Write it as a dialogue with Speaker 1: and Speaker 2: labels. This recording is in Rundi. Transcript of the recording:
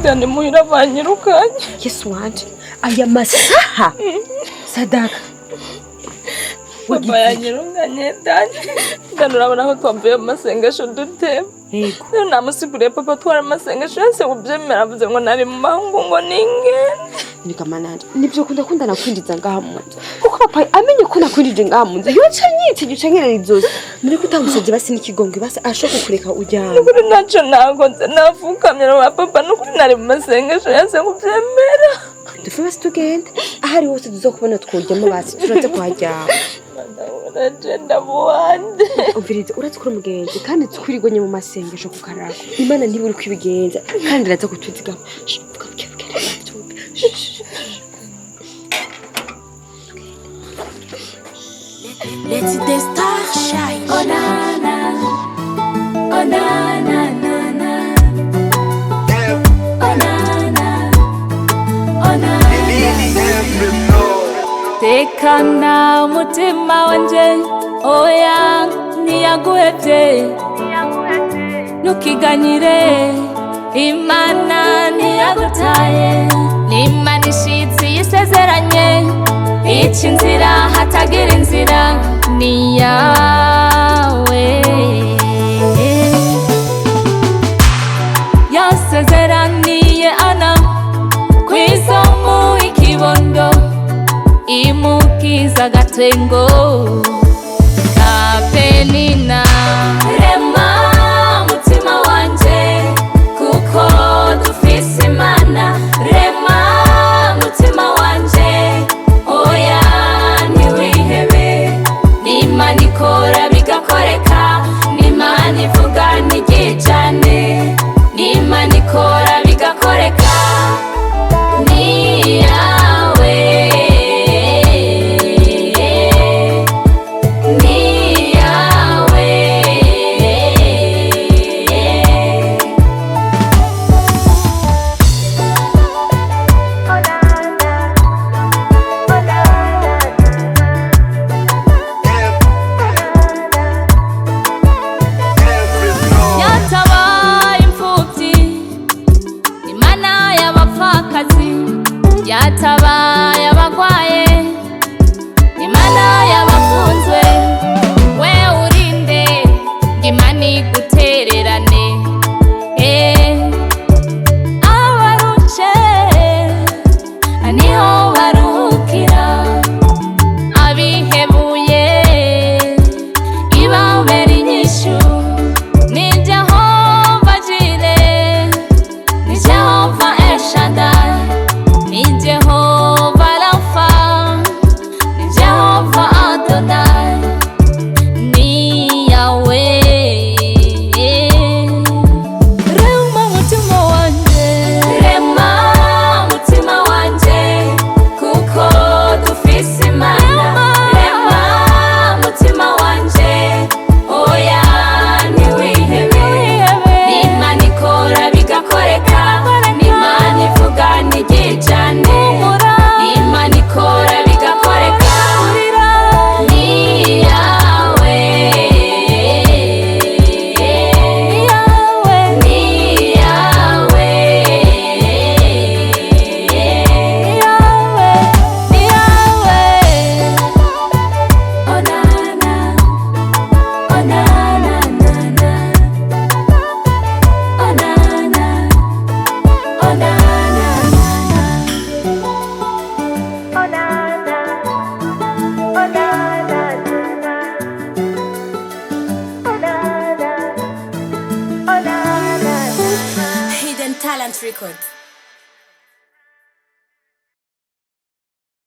Speaker 1: kandi muhira banyirukanye.
Speaker 2: Yesu wanje aya masaha Sadaka
Speaker 1: papa yanyirukanye kandi urabona ko twavuye mu masengesho duteba. Yego namusiguriye papa twara amasengesho yose ubyemera avuze ngo nari mu mahungu ngo ningende.
Speaker 2: Nikamananje nibyo kunda nakwindiza ngaha mu nzu kuko papa amenye ko nakwindije ngaha mu nzu yoca nyitse gicangira izose muri kutamusaje basi n'ikigongwe basi ashaka kureka ujyana.
Speaker 1: Nukuri naco nagonze nafukamye wa papa nukuri nari mu masengesho yose ubyemera.
Speaker 2: Dufe basi tugende ahari hose tuzokubona twujyamo basi turaze kwajya.
Speaker 1: Agenda Wanje.
Speaker 2: Ubirize uratsikura umugenzi kandi twirigonye mu masengesho ku karako. Imana ntiburi kwibigenza kandi iraza kutuzigama.
Speaker 3: Let the stars shine. Oh na na, oh na na na na. Oh na na, oh na. Tekana mutima wanje, oya niyaguhevye. Ntukiganyire, Imana ntiyagutaye. N'Imana ishitsi yisezeranye, ica inzira hatagira inzira ni yawe. Yasezeraniye Ana kwizomu ikibondo imukiza gatengo ka Penina. Rema mutima wanje kuko dufise Imana. Rema mutima wanje oya ntiwihebe. N'Imana ikora bigakoreka, n'Imana ivuga ntigijane. N'Imana ikora bigakoreka ni yawe. Yatabaye abagwaye, Imana yabafunzwe. We urinde Imana igutererane. Abarushe niho baruhukira, abihebuye ibabera inyishu. Ni Jehova Jire, ni Jehova El Shaddai, ni Jehova Rafa, ni Jehova Adonai, ni Yahweh. Rema mutima wanje, rema mutima wanje kuko dufise Imana. Rema mutima wanje oya ntiwihebe. N'Imana ikora bigakoreka, n'Imana ivuga ntigijane. N'Imana ikora bigakoreka ni yawe. Ni yawe, ni yawe, ni yawe, ni yawe. Oh na na, oh na na na na. Oh na na, oh na na na. Oh na na, oh na na na. Oh na na, oh na na na. Hidden Talent Records.